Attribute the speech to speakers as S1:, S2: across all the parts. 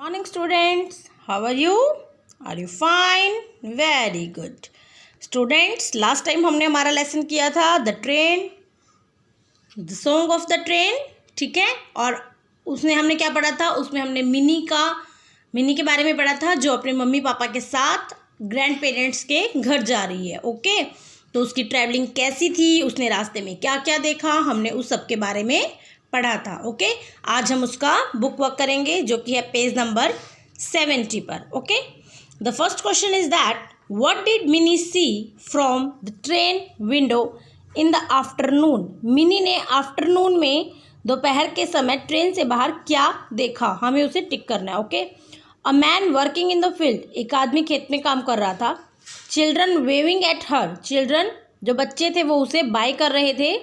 S1: Morning students, how are you? Are you fine? Very good. Students, last time हमने हमारा lesson किया था the train, the song of the train, ठीक है। और उसमें हमने क्या पढ़ा था, उसमें हमने मिनी के बारे में पढ़ा था जो अपने मम्मी पापा के साथ ग्रैंड पेरेंट्स के घर जा रही है। ओके, तो उसकी ट्रैवलिंग कैसी थी, उसने रास्ते में क्या क्या देखा, हमने उस सब के बारे में पढ़ा था। ओके, आज हम उसका बुक वर्क करेंगे जो कि है पेज नंबर 70 पर। Okay, the first question is that what did Mini see from the train window in the afternoon. Mini ने आफ्टरनून में दोपहर के समय ट्रेन से बाहर क्या देखा, हमें उसे टिक करना है। Okay, a man working in the field, एक आदमी खेत में काम कर रहा था। Children waving at her, children जो बच्चे थे वो उसे बाय कर रहे थे,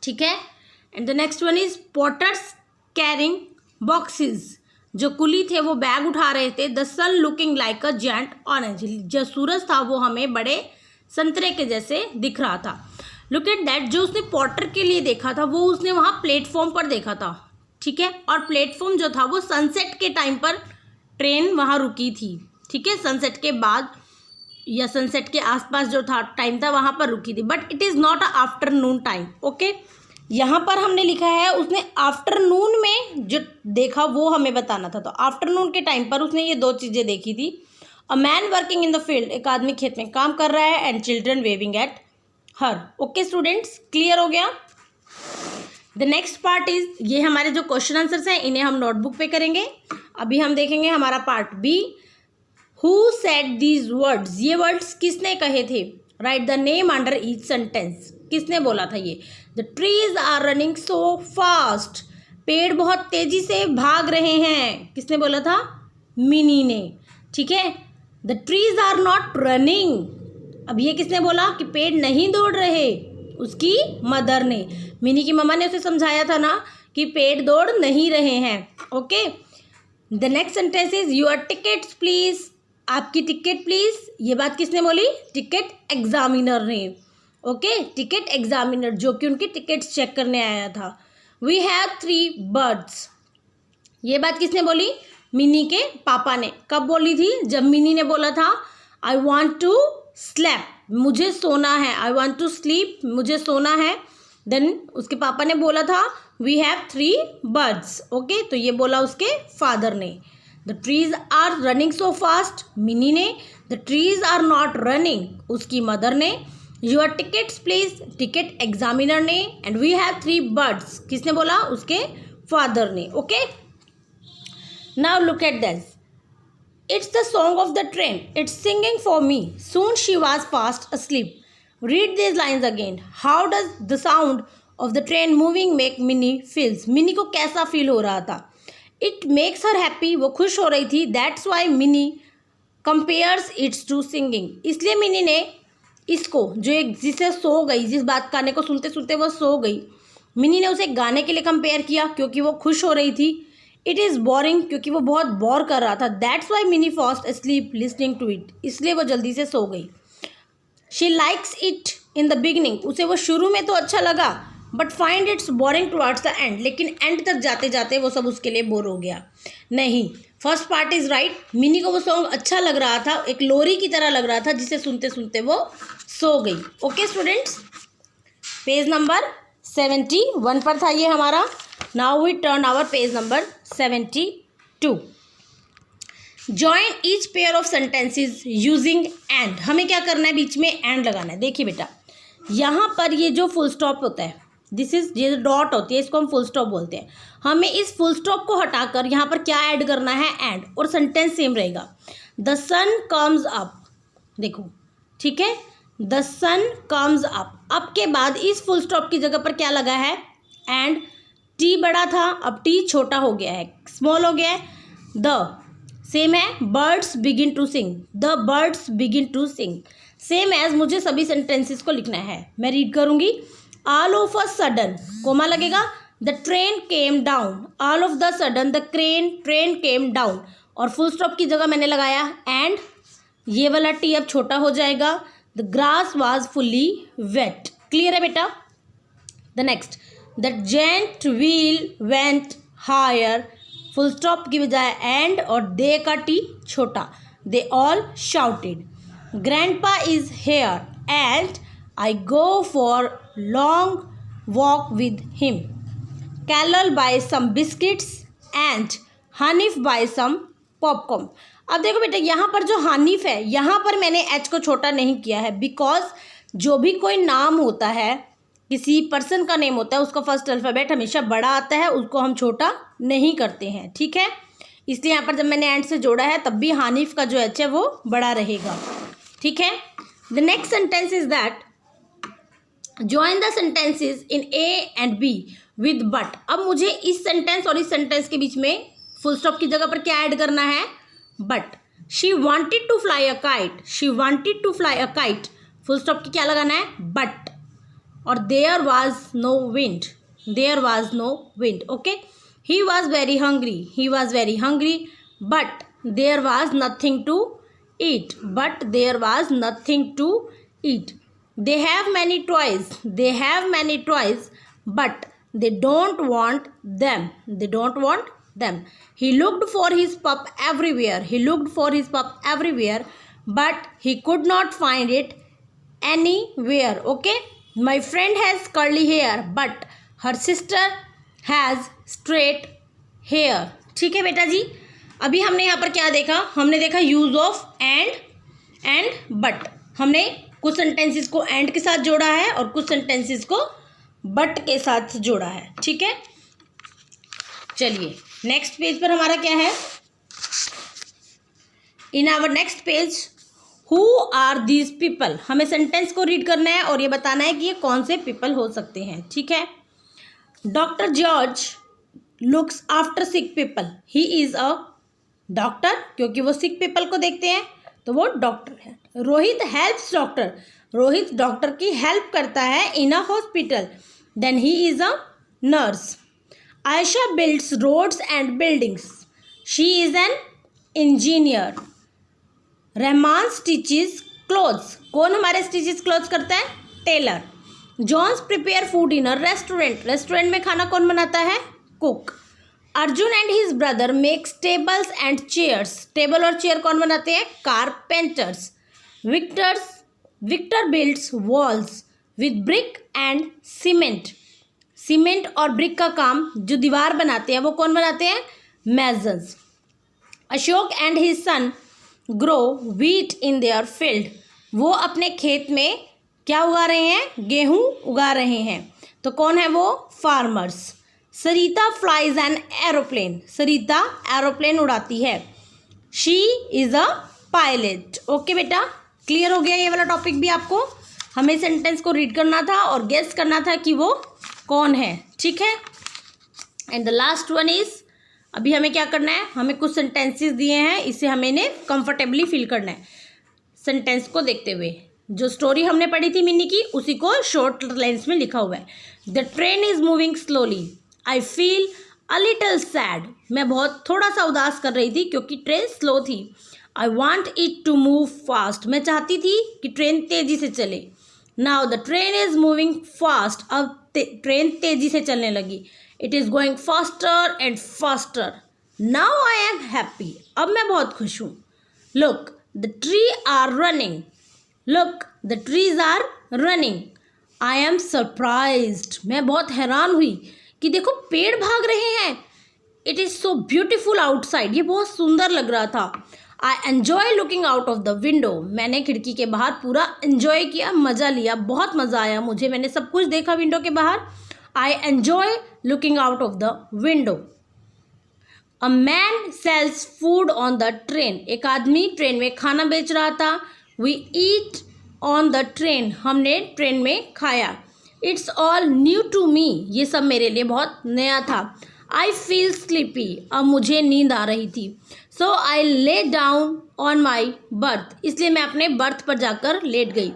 S1: ठीक है। And the next one is porters carrying boxes, जो कुली थे वो बैग उठा रहे थे। The sun looking like a giant orange, जो सूरज था वो हमें बड़े संतरे के जैसे दिख रहा था। लुक एट दैट, जो उसने पॉटर के लिए देखा था वो उसने वहाँ प्लेटफॉर्म पर देखा था, ठीक है। और प्लेटफॉर्म जो था वो सनसेट के टाइम पर ट्रेन वहाँ रुकी थी, ठीक है। सनसेट के बाद या सनसेट के आसपास जो था टाइम था वहाँ पर रुकी थी, but it is not a afternoon time. Okay, यहाँ पर हमने लिखा है उसने आफ्टरनून में जो देखा वो हमें बताना था। तो आफ्टरनून के टाइम पर उसने ये दो चीज़ें देखी थी। A man working in the field, एक आदमी खेत में काम कर रहा है। And children waving at her. Okay students, clear हो गया। द नेक्स्ट पार्ट इज, ये हमारे जो क्वेश्चन आंसर्स हैं इन्हें हम नोटबुक पे करेंगे। अभी हम देखेंगे हमारा part B. Who said these words, ये वर्ड्स किसने कहे थे। Write the name under each sentence, किसने बोला था ये। The trees are running so fast, पेड़ बहुत तेजी से भाग रहे हैं, किसने बोला था, मिनी ने, ठीक है। The trees are not running, अब ये किसने बोला कि पेड़ नहीं दौड़ रहे, उसकी मदर ने। मिनी की मम्मा ने उसे समझाया था ना कि पेड़ दौड़ नहीं रहे हैं। Okay, the next sentence is your tickets please, आपकी टिकट प्लीज, ये बात किसने बोली, टिकट एग्जामिनर ने। ओके, टिकट एग्जामिनर जो कि उनकी टिकट्स चेक करने आया था। वी हैव 3 बर्ड्स, ये बात किसने बोली, मिनी के पापा ने। कब बोली थी, जब मिनी ने बोला था आई वॉन्ट टू स्लैप, मुझे सोना है, आई वॉन्ट टू स्लीप, मुझे सोना है। देन उसके पापा ने बोला था वी हैव 3 बर्ड्स। ओके, तो ये बोला उसके फादर ने। The trees are running so fast, Mini ने। The trees are not running, उसकी मदर ने। Your tickets please, ticket examiner ने। एंड वी हैव 3 बर्ड्स, किसने बोला, उसके फादर ने। Okay, now look at this, it's the song of the train, it's singing for me, soon she was fast asleep. Read this lines again, how does the sound of the train moving make mini feels, mini को कैसा feel हो रहा था। It makes her happy, वो खुश हो रही थी। That's why Mini compares its to singing, इसलिए मिनी ने इसको, जो एक जिसे सो गई, जिस बात गाने को सुनते सुनते वो सो गई, मिनी ने उसे गाने के लिए कंपेयर किया क्योंकि वो खुश हो रही थी। इट इज़ बोरिंग, क्योंकि वो बहुत बोर कर रहा था। That's why Mini fast sleep listening to it, इसलिए वो जल्दी से सो गई। She likes it in the beginning, उसे वो शुरू में तो अच्छा लगा, but find its boring towards the end, लेकिन एंड तक जाते जाते वो सब उसके लिए बोर हो गया। नहीं, first part is right, mini को वो सॉन्ग अच्छा लग रहा था, एक लोरी की तरह लग रहा था जिसे सुनते सुनते वो सो गई। ओके स्टूडेंट्स, पेज नंबर 71 पर था ये हमारा। Now we turn our page number 72। Join each pair of sentences using and, हमें क्या करना है, बीच में एंड लगाना है। देखिए बेटा, यहाँ पर ये जो फुल स्टॉप होता है, दिस इज, ये डॉट होती है, इसको हम फुल स्टॉप बोलते हैं। हमें इस फुल स्टॉप को हटाकर यहाँ पर क्या ऐड करना है, एंड, और सेंटेंस सेम रहेगा। द सन कम्स अप, देखो, ठीक है, द सन कम्स अप के बाद इस फुल स्टॉप की जगह पर क्या लगा है, एंड। टी बड़ा था, अब टी छोटा हो गया है, स्मॉल हो गया है। द सेम है, birds begin to sing, the birds begin to sing, same as. मुझे सभी सेंटेंसेस को लिखना है, मैं रीड करूंगी। All of a sudden, comma लगेगा, the train came down, all of the sudden the train came down, और फुल स्टॉप की जगह मैंने लगाया एंड। ये वाला टी अब छोटा हो जाएगा। The grass was fully wet, clear है बेटा। The next, the giant wheel went higher full stop की बजाय एंड और दे का टी छोटा. They all shouted. Grandpa is here and I go for long walk with him. Carol buy some biscuits and Hanif buy some popcorn. अब देखो बेटा, यहाँ पर जो हनीफ है, यहाँ पर मैंने एच को छोटा नहीं किया है, बिकॉज जो भी कोई नाम होता है, किसी पर्सन का नेम होता है, उसका फर्स्ट अल्फ़ाबेट हमेशा बड़ा आता है, उसको हम छोटा नहीं करते हैं. ठीक है, इसलिए यहाँ पर जब मैंने एंड से जोड़ा है तब भी हनीफ का जो एच है वो बड़ा रहेगा. ठीक है. The next sentence is that join the sentences in A and be with but. अब मुझे इस सेंटेंस और इस सेंटेंस के बीच में फुल स्टॉप की जगह पर क्या ऐड करना है? But. She wanted to fly a kite. She wanted to fly a kite. Full stop की क्या लगाना है? बट. और there was no wind. There was no wind. Okay. He was very hungry. He was very hungry but there was nothing to eat. But there was nothing to eat. They have many toys. They have many toys, but they don't want them. They don't want them. He looked for his pup everywhere. He looked for his pup everywhere, but he could not find it anywhere. Okay. My friend has curly hair, but her sister has straight hair. ठीक है बेटा जी. अभी हमने यहाँ पर क्या देखा? हमने देखा यूज ऑफ एंड बट. हमने कुछ सेंटेंसेस को एंड के साथ जोड़ा है और कुछ सेंटेंसेस को बट के साथ जोड़ा है. ठीक है. चलिए नेक्स्ट पेज पर हमारा क्या है? In our next page, who are these people. हमें सेंटेंस को रीड करना है और ये बताना है कि ये कौन से पीपल हो सकते हैं. ठीक है. Doctor George looks after sick people. He is a doctor, क्योंकि वो सिक पीपल को देखते हैं तो वो डॉक्टर है. Rohit helps doctor. Rohit doctor की हेल्प करता है in a hospital. Then he is a nurse. Ayesha builds roads and buildings. She is an engineer. Rahman stitches clothes. कौन हमारे स्टिचेस क्लोथ्स करता है? Tailor. Johns prepare food in a restaurant. Restaurant में खाना कौन बनाता है? Cook. Arjun and his brother makes tables and chairs. Table और चेयर कौन बनाते हैं? Carpenters. Victor builds walls with brick and cement. Cement और ब्रिक का काम जो दीवार बनाते हैं वो कौन बनाते हैं? Masons. Ashok and his son grow wheat in their field. वो अपने खेत में क्या उगा रहे हैं? गेहूं उगा रहे हैं. तो कौन है वो? Farmers. Sarita flies an aeroplane. Sarita aeroplane उड़ाती है. She is a pilot. Okay बेटा, क्लियर हो गया ये वाला टॉपिक भी आपको? हमें सेंटेंस को रीड करना था और गेस करना था कि वो कौन है. ठीक है. And the last one is, अभी हमें क्या करना है? हमें कुछ सेंटेंसेस दिए हैं, इसे हमें कंफर्टेबली फील करना है. सेंटेंस को देखते हुए जो स्टोरी हमने पढ़ी थी मिन्नी की, उसी को शॉर्ट लाइन्स में लिखा हुआ है. The train is moving slowly. I feel a little sad. मैं बहुत थोड़ा सा उदास कर रही थी क्योंकि ट्रेन स्लो थी. I want it to move fast. मैं चाहती थी कि ट्रेन तेज़ी से चले. Now the train is moving fast. अब ट्रेन तेज़ी से चलने लगी. It is going faster and faster. Now I am happy. अब मैं बहुत खुश हूँ. Look the tree are running. Look the trees are running. I am surprised. मैं बहुत हैरान हुई कि देखो पेड़ भाग रहे हैं. It is so beautiful outside. ये बहुत सुंदर लग रहा था. आई enjoy looking out of the window. मैंने खिड़की के बाहर पूरा एन्जॉय किया, मज़ा लिया, बहुत मज़ा आया मुझे. मैंने सब कुछ देखा विंडो के बाहर. I enjoy looking out of the window. A man sells food on the train. एक आदमी ट्रेन में खाना बेच रहा था. We eat on the train. हमने ट्रेन में खाया. It's all new to me. ये सब मेरे लिए बहुत नया था. I feel sleepy. अब मुझे नींद आ रही थी. सो आई lay down on my birth. इसलिए मैं अपने बर्थ पर जाकर लेट गई.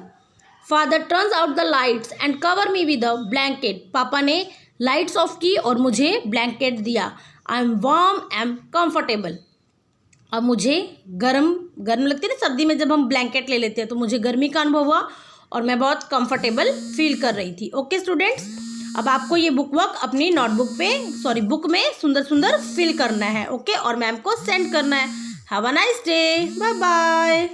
S1: Father turns out the lights and cover me with a blanket. पापा ने लाइट्स ऑफ की और मुझे ब्लैंकेट दिया. I am warm am comfortable. अब मुझे गर्म लगती है ना, सर्दी में जब हम ब्लैंकेट ले लेते हैं तो मुझे गर्मी का अनुभव हुआ और मैं बहुत कंफर्टेबल फील कर रही थी. ओके स्टूडेंट्स, अब आपको ये बुक वर्क अपनी बुक में सुंदर सुंदर फिल करना है, ओके, और मैम को सेंड करना है। Have a nice day, bye bye.